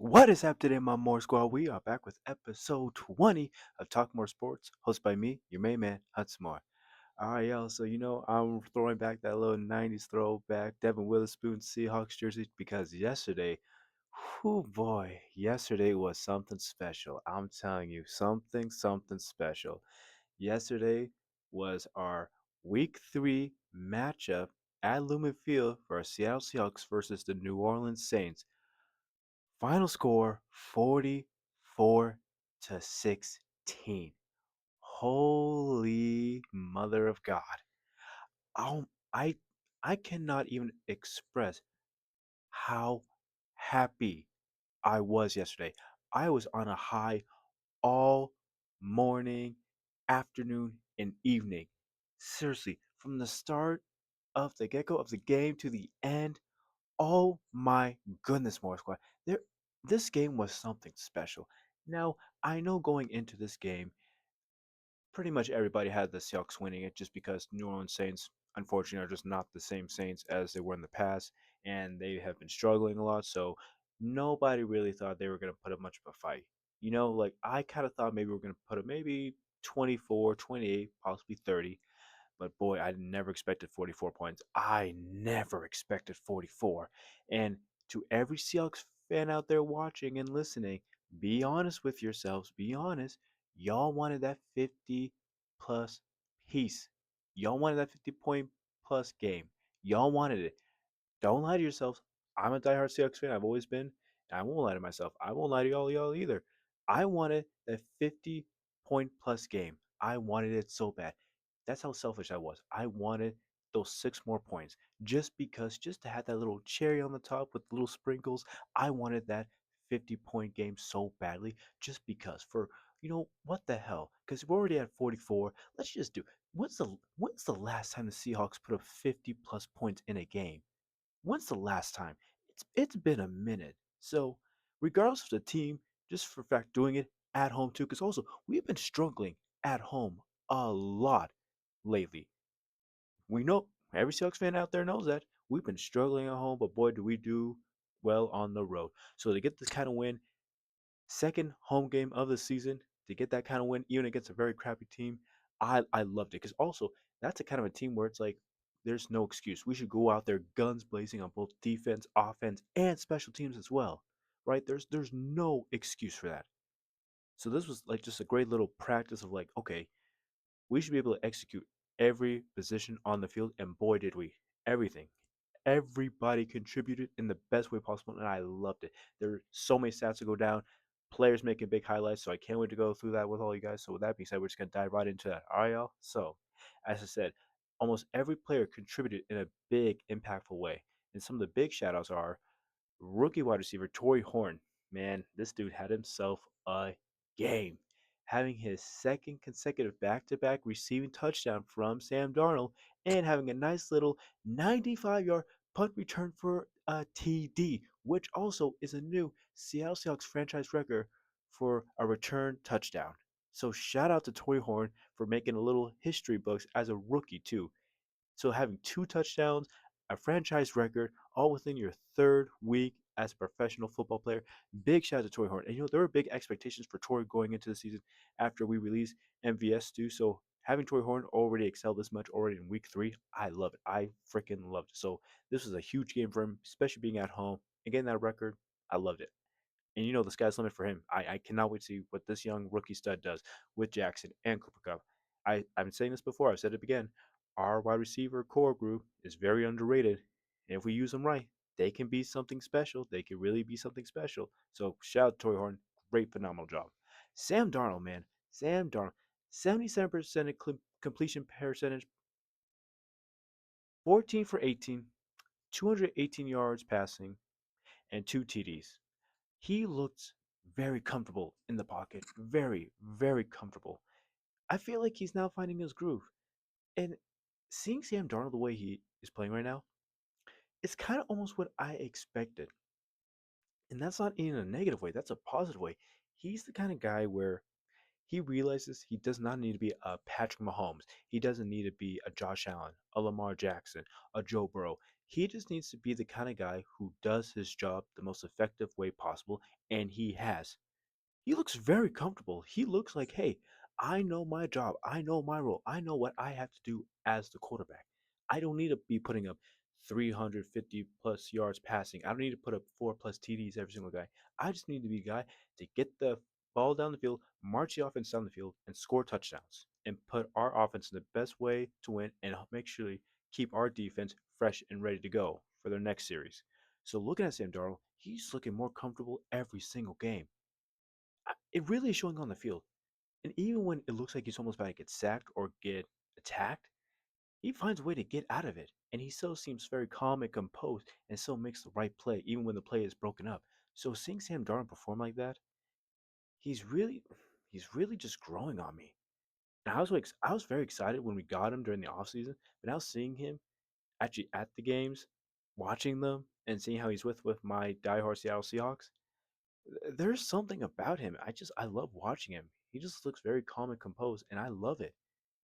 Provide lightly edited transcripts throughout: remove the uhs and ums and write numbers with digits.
What is up today, my More Squad? We are back with episode 20 of Talk More Sports, hosted by me, your main man, Hutsmore. All right, y'all. So, I'm throwing back that little 90s throwback Devin Witherspoon Seahawks jersey because yesterday, whoo boy, yesterday was something special. I'm telling you, something special. Yesterday was our week 3 matchup at Lumen Field for our Seattle Seahawks versus the New Orleans Saints. Final score 44 to 16. Holy mother of God. Um, I I cannot even express how happy I was yesterday. I was on a high all morning, afternoon, and evening. Seriously, from the start of the get-go of the game to the end, oh my goodness, More Squad. This game was something special. Now, I know going into this game, pretty much everybody had the Seahawks winning it just because New Orleans Saints, unfortunately, are just not the same Saints as they were in the past, and they have been struggling a lot, so nobody really thought they were going to put up much of a fight. Like I kind of thought maybe we are going to put up maybe 24, 28, possibly 30. But boy, I never expected 44 points. I never expected 44. And to every Seahawks fan out there watching and listening, be honest with yourselves. Be honest. Y'all wanted that 50 plus piece. Y'all wanted that 50-point plus game. Y'all wanted it. Don't lie to yourselves. I'm a diehard Seahawks fan. I've always been. And I won't lie to myself. I won't lie to y'all either. I wanted that 50-point plus game. I wanted it so bad. That's how selfish I was. I wanted those 6 more points just to have that little cherry on the top with little sprinkles. I wanted that 50-point game so badly just because for what the hell? Because we're already at 44. Let's just do. When's the last time the Seahawks put up 50 plus points in a game? When's the last time? It's been a minute. So, regardless of the team, just for fact doing it at home too, because also we've been struggling at home a lot lately. We know every Seahawks fan out there knows that we've been struggling at home, but boy, do we do well on the road. So to get this kind of win, second home game of the season, to get that kind of win, even against a very crappy team, I loved it. Because also, that's a kind of a team where it's like, there's no excuse. We should go out there guns blazing on both defense, offense, and special teams as well. Right? There's no excuse for that. So this was like just a great little practice of like, okay, we should be able to execute every position on the field, and boy, did we. Everything. Everybody contributed in the best way possible, and I loved it. There are so many stats to go down, players making big highlights, so I can't wait to go through that with all you guys. So, with that being said, we're just going to dive right into that. All right, y'all? So, as I said, almost every player contributed in a big, impactful way. And some of the big shout outs are rookie wide receiver Torrey Horn. Man, this dude had himself a game. Having his second consecutive back to back receiving touchdown from Sam Darnold and having a nice little 95-yard punt return for a TD, which also is a new Seattle Seahawks franchise record for a return touchdown. So shout out to Torrey Horn for making a little history books as a rookie too. So having 2 touchdowns, a franchise record, all within your third week as a professional football player. Big shout out to Torrey Horn. And there were big expectations for Torrey going into the season after we released MVS too. So having Torrey Horn already excel this much already in week 3, I love it. I freaking loved it. So this was a huge game for him, especially being at home and getting that record. I loved it. And the sky's the limit for him. I cannot wait to see what this young rookie stud does with Jackson and Cooper Cup. I've been saying this before. I've said it again. Our wide receiver core group is very underrated. And if we use them right, they can be something special. They can really be something special. So shout out to Toy Horn. Great, phenomenal job. Sam Darnold, man. Sam Darnold. 77% completion percentage, 14 for 18, 218 yards passing, and 2 TDs. He looked very comfortable in the pocket. Very, very comfortable. I feel like he's now finding his groove. And seeing Sam Darnold the way he is playing right now, it's kind of almost what I expected. And that's not in a negative way, that's a positive way. He's the kind of guy where he realizes he does not need to be a Patrick Mahomes. He doesn't need to be a Josh Allen, a Lamar Jackson, a Joe Burrow. He just needs to be the kind of guy who does his job the most effective way possible, and he has. He looks very comfortable. He looks like, hey, I know my job. I know my role. I know what I have to do as the quarterback. I don't need to be putting up 350 plus yards passing. I don't need to put up 4 plus TDs every single guy. I just need to be a guy to get the ball down the field, march the offense down the field, and score touchdowns and put our offense in the best way to win and make sure to keep our defense fresh and ready to go for their next series. So looking at Sam Darnold, he's looking more comfortable every single game. It really is showing on the field. And even when it looks like he's almost about to get sacked or get attacked, he finds a way to get out of it. And he still seems very calm and composed and still makes the right play, even when the play is broken up. So seeing Sam Darnold perform like that, he's really he's really just growing on me. And I was very excited when we got him during the offseason, but now seeing him actually at the games, watching them, and seeing how he's with my diehard Seattle Seahawks, there's something about him. I love watching him. He just looks very calm and composed, and I love it.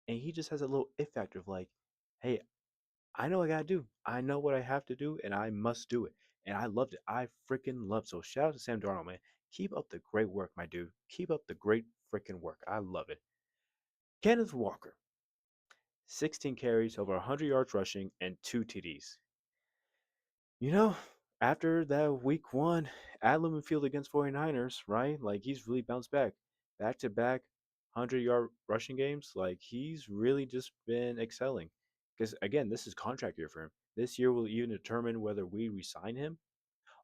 And he just has a little it factor of like, hey, I know what I gotta do. I know what I have to do, and I must do it. And I loved it. I freaking loved it. So shout out to Sam Darnold, man. Keep up the great work, my dude. Keep up the great freaking work. I love it. Kenneth Walker, 16 carries, over 100 yards rushing, and 2 TDs. You know, after that week one at Lumen Field against 49ers, right? Like he's really bounced back. Back to back 100-yard rushing games. Like he's really just been excelling. Because again, this is contract year for him. This year will even determine whether we resign him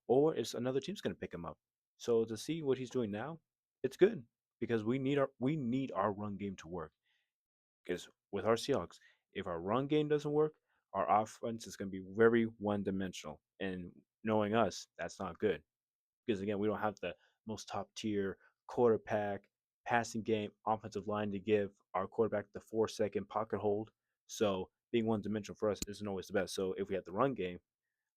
or if another team's gonna pick him up. So to see what he's doing now, it's good because we need our run game to work. Because with our Seahawks, if our run game doesn't work, our offense is going to be very one dimensional. And knowing us, that's not good. Because again, we don't have the most top tier quarterback, passing game, offensive line to give our quarterback the 4 second pocket hold. So being one dimensional for us isn't always the best. So if we have the run game,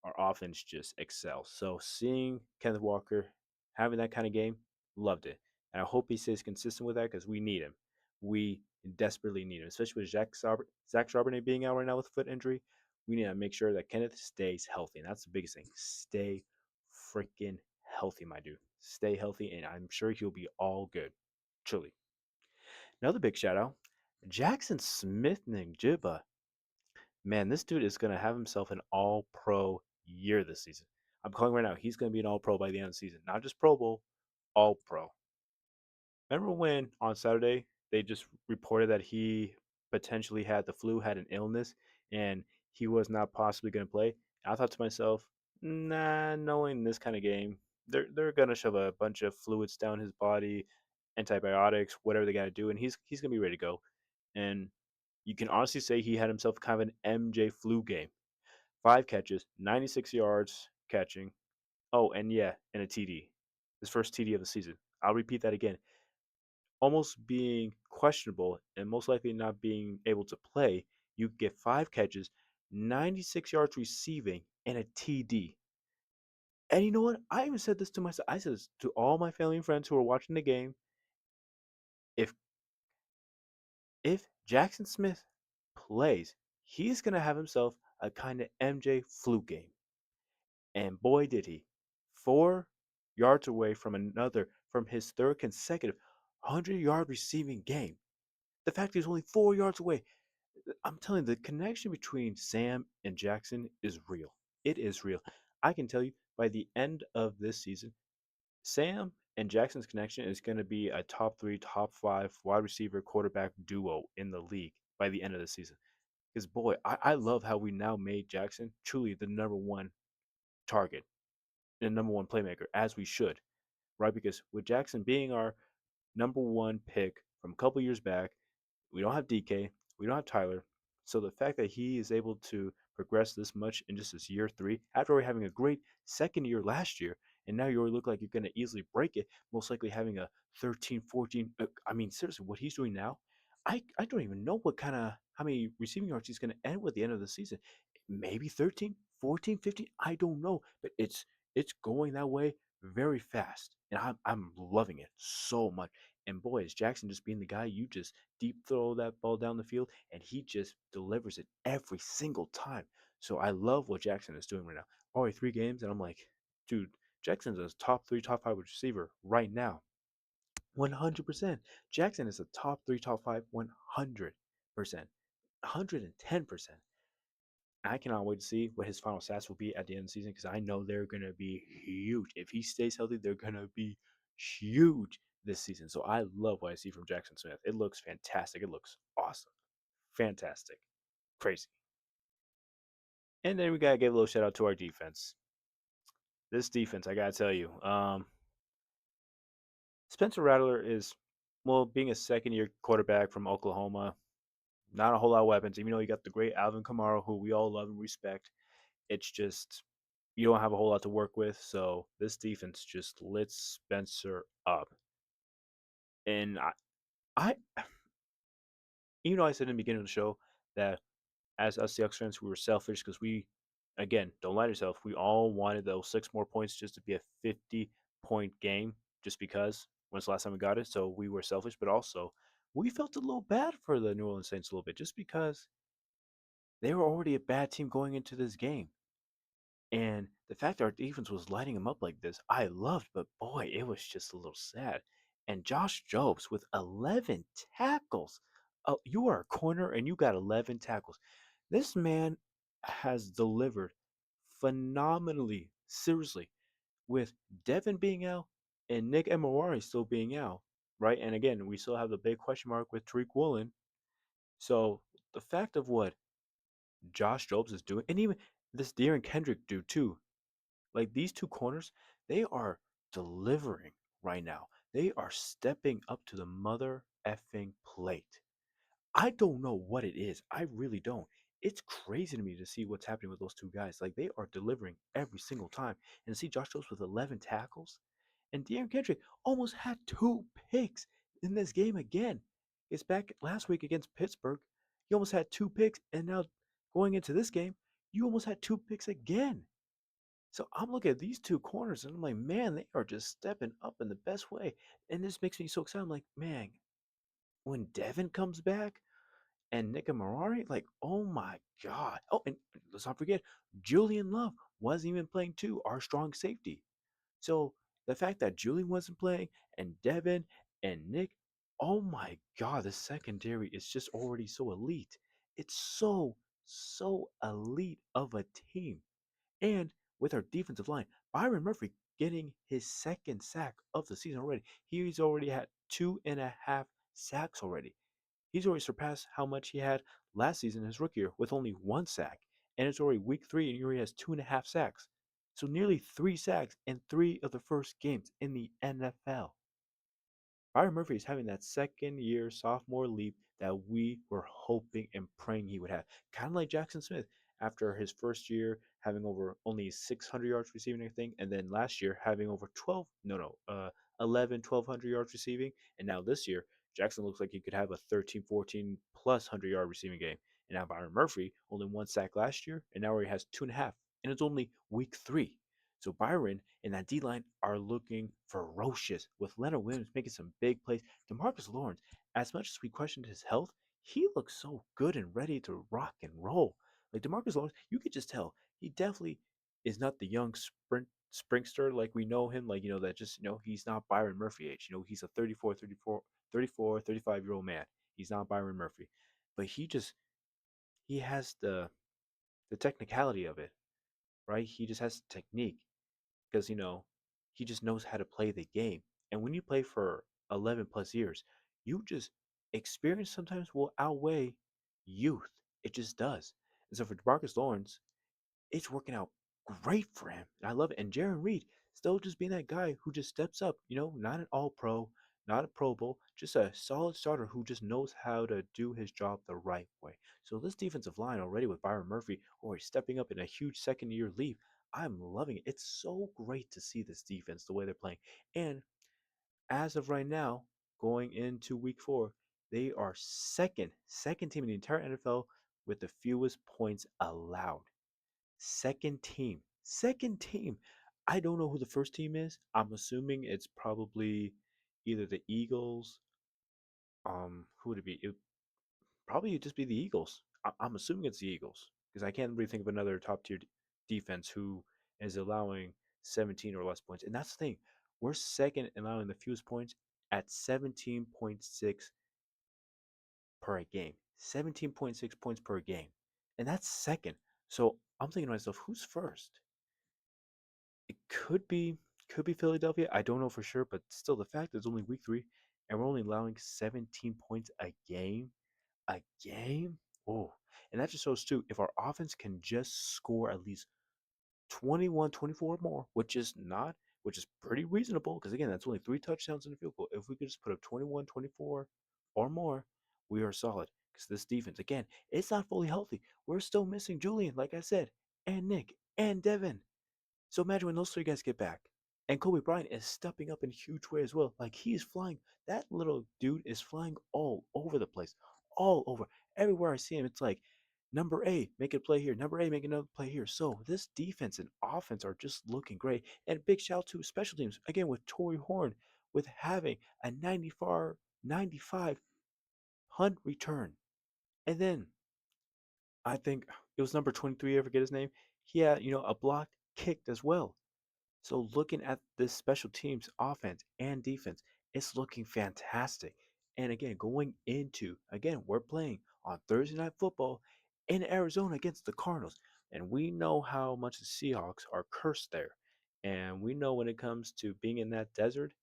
our offense just excels. So seeing Kenneth Walker having that kind of game, loved it. And I hope he stays consistent with that because we need him. We desperately need him, especially with Zach Charbonnet being out right now with a foot injury. We need to make sure that Kenneth stays healthy. And that's the biggest thing. Stay freaking healthy, my dude. Stay healthy, and I'm sure he'll be all good. Truly. Another big shout out Jackson Smith Njigba. Man, this dude is going to have himself an all pro year this season. I'm calling right now. He's going to be an all pro by the end of the season. Not just Pro Bowl, all pro. Remember when on Saturday they just reported that he potentially had the flu, had an illness, and he was not possibly going to play? I thought to myself, nah, knowing this kind of game, they're going to shove a bunch of fluids down his body, antibiotics, whatever they got to do, and he's going to be ready to go. And you can honestly say he had himself kind of an MJ flu game. 5 catches, 96 yards catching. Oh, and yeah, and a TD. His first TD of the season. I'll repeat that again. Almost being questionable and most likely not being able to play, you get 5 catches, 96 yards receiving, and a TD. And you know what? I even said this to myself. I said this to all my family and friends who were watching the game. If if Jackson Smith plays, he's gonna have himself a kind of MJ flu game. And boy, did he. 4 yards away from his third consecutive 100-yard receiving game. The fact he's only 4 yards away. I'm telling you, the connection between Sam and Jackson is real. It is real. I can tell you by the end of this season, Sam and Jackson's connection is going to be a top three, top five wide receiver quarterback duo in the league by the end of the season. Because, boy, I love how we now made Jackson truly the number one target and number one playmaker, as we should, right? Because with Jackson being our number one pick from a couple years back, we don't have DK, we don't have Tyler. So the fact that he is able to progress this much in just his year three, after having a great second year last year, and now you look like you're going to easily break it, most likely having a 13, 14. I mean, seriously, what he's doing now, I don't even know how many receiving yards he's going to end with at the end of the season. Maybe 13, 14, 15. I don't know, but it's going that way very fast, and I'm loving it so much. And boy, is Jackson just being the guy you just deep throw that ball down the field, and he just delivers it every single time. So I love what Jackson is doing right now. Already 3 games, and I'm like, dude, Jackson's a top three, top five receiver right now. 100%. Jackson is a top three, top five, 100%. 110%. I cannot wait to see what his final stats will be at the end of the season because I know they're going to be huge. If he stays healthy, they're going to be huge this season. So I love what I see from Jackson Smith. It looks fantastic. It looks awesome. Fantastic. Crazy. And then we got to give a little shout out to our defense. This defense, I got to tell you, Spencer Rattler is, well, being a second year quarterback from Oklahoma, not a whole lot of weapons. Even though you got the great Alvin Kamara, who we all love and respect, it's just you don't have a whole lot to work with. So this defense just lit Spencer up. And I even though I said in the beginning of the show that as us Seahawks fans, we were selfish because we, again, don't lie to yourself. We all wanted those 6 more points just to be a 50-point game, just because. When's the last time we got it? So we were selfish, but also we felt a little bad for the New Orleans Saints a little bit, just because they were already a bad team going into this game. And the fact that our defense was lighting them up like this, I loved, but boy, it was just a little sad. And Josh Jobs with 11 tackles. Oh, you are a corner and you got 11 tackles. This man has delivered phenomenally, seriously, with Devin being out and Nick Emirari still being out, right? And again, we still have the big question mark with Tariq Woolen. So the fact of what Josh Jobs is doing, and even this Darren Kendrick dude too, like these two corners, they are delivering right now. They are stepping up to the mother effing plate. I don't know what it is. I really don't. It's crazy to me to see what's happening with those two guys. Like they are delivering every single time. And to see Josh Jacobs with 11 tackles, and Darren Kendrick almost had 2 picks in this game again. It's back last week against Pittsburgh. He almost had 2 picks, and now going into this game, you almost had 2 picks again. So I'm looking at these two corners and I'm like, man, they are just stepping up in the best way. And this makes me so excited. I'm like, man, when Devin comes back and Nick Marari, like, oh my God. Oh, and let's not forget, Julian Love wasn't even playing too, our strong safety. So the fact that Julian wasn't playing and Devin and Nick, oh my God, the secondary is just already so elite. It's so elite of a team. And with our defensive line, Byron Murphy getting his second sack of the season already. He's already had 2.5 sacks already. He's already surpassed how much he had last season in his rookie year with only 1 sack. And it's already week 3 and he already has 2.5 sacks. So nearly 3 sacks in 3 of the first games in the NFL. Byron Murphy is having that second year sophomore leap that we were hoping and praying he would have. Kind of like Jackson Smith after his first year having over only 600 yards receiving, I think, and then last year having over 12, no, no, 11, 1,200 yards receiving. And now this year, Jackson looks like he could have a 13, 14 plus 100-yard receiving game. And now Byron Murphy, only 1 sack last year, and now he has 2.5. And it's only week 3. So Byron and that D line are looking ferocious with Leonard Williams making some big plays. Demarcus Lawrence, as much as we questioned his health, he looks so good and ready to rock and roll. Like Demarcus Lawrence, you could just tell he definitely is not the young springster like we know him. Like, that just, he's not Byron Murphy age. He's a 35-year-old man. He's not Byron Murphy. But he has the technicality of it, right? He just has the technique because he just knows how to play the game. And when you play for 11 plus years, you just experience sometimes will outweigh youth. It just does. And so for Demarcus Lawrence, it's working out great for him. And I love it. And Jaron Reed still just being that guy who just steps up, not an all pro, not a Pro Bowl, just a solid starter who just knows how to do his job the right way. So this defensive line already with Byron Murphy, he's stepping up in a huge second year leap. I'm loving it. It's so great to see this defense, the way they're playing. And as of right now, going into week 4, they are second team in the entire NFL with the fewest points allowed. Second team. Second team. I don't know who the first team is. I'm assuming it's probably either the Eagles. Who would it be? It would probably just be the Eagles. I'm assuming it's the Eagles because I can't really think of another top tier defense who is allowing 17 or less points. And that's the thing. We're second in allowing the fewest points at 17.6 per game. 17.6 points per game. And that's second. So I'm thinking to myself, who's first? It could be Philadelphia. I don't know for sure, but still the fact that it's only week 3 and we're only allowing 17 points a game. A game? Oh. And that just shows too, if our offense can just score at least 21, 24 more, which is pretty reasonable, because again, that's only 3 touchdowns in the field goal. If we could just put up 21, 24 or more, we are solid. Because this defense, again, it's not fully healthy. We're still missing Julian, like I said, and Nick, and Devin. So imagine when those 3 guys get back. And Kobe Bryant is stepping up in a huge way as well. Like he's flying. That little dude is flying all over the place. All over. Everywhere I see him, it's like number A, make a play here. Number A, make another play here. So this defense and offense are just looking great. And big shout out to special teams. Again, with Torrey Horn, with having a 95 hunt return. And then I think it was number 23, I forget his name. He had, a block kicked as well. So looking at this special teams offense and defense, it's looking fantastic. And again, going into again, we're playing on Thursday night football in Arizona against the Cardinals. And we know how much the Seahawks are cursed there. And we know when it comes to being in that desert,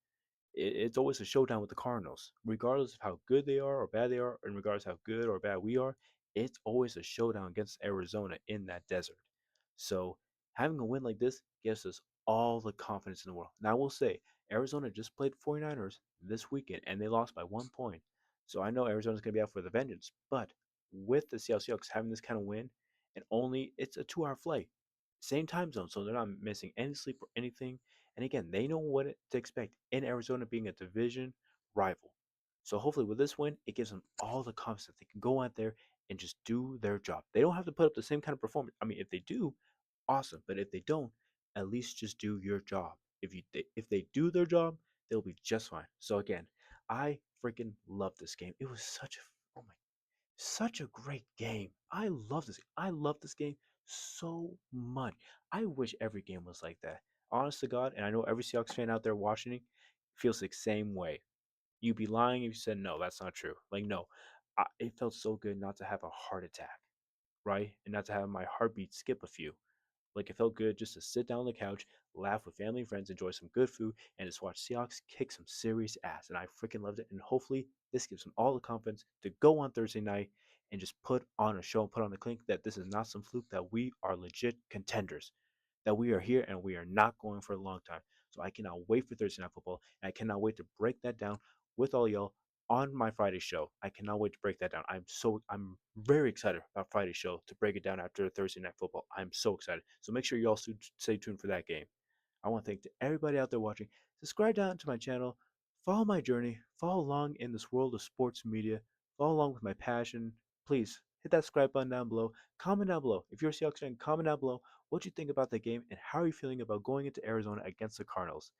it's always a showdown with the Cardinals. Regardless of how good they are or bad they are, and regardless of how good or bad we are, it's always a showdown against Arizona in that desert. So having a win like this gives us all the confidence in the world. Now I will say, Arizona just played 49ers this weekend and they lost by 1 point. So I know Arizona's going to be out for the vengeance. But with the Seattle Seahawks having this kind of win, and only it's a 2 hour flight, same time zone, so they're not missing any sleep or anything. And again, they know what to expect in Arizona being a division rival. So hopefully with this win, it gives them all the confidence that they can go out there and just do their job. They don't have to put up the same kind of performance. I mean, if they do, awesome. But if they don't, at least just do your job. If they do their job, they'll be just fine. So again, I freaking love this game. It was such a great game. I love this. I love this game so much. I wish every game was like that. Honest to God, and I know every Seahawks fan out there watching it feels the same way. You'd be lying if you said no, that's not true. Like no, it felt so good not to have a heart attack, right? And not to have my heartbeat skip a few. Like it felt good just to sit down on the couch, laugh with family and friends, enjoy some good food, and just watch Seahawks kick some serious ass. And I freaking loved it. And hopefully this gives them all the confidence to go on Thursday night and just put on a show and put on the clink that this is not some fluke, that we are legit contenders, that we are here and we are not going for a long time. So I cannot wait for Thursday Night Football. And I cannot wait to break that down with all y'all on my Friday show. I cannot wait to break that down. I'm very excited about Friday's show to break it down after Thursday Night Football. I'm so excited. So make sure you all stay tuned for that game. I want to thank to everybody out there watching. Subscribe down to my channel. Follow my journey. Follow along in this world of sports media. Follow along with my passion. Please hit that subscribe button down below. Comment down below. If you're a Seahawks fan, comment down below what you think about the game and how are you feeling about going into Arizona against the Cardinals.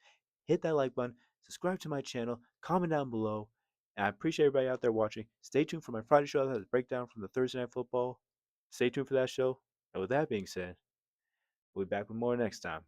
Hit that like button. Subscribe to my channel. Comment down below. And I appreciate everybody out there watching. Stay tuned for my Friday show that has a breakdown from the Thursday Night Football. Stay tuned for that show. And with that being said, we'll be back with more next time.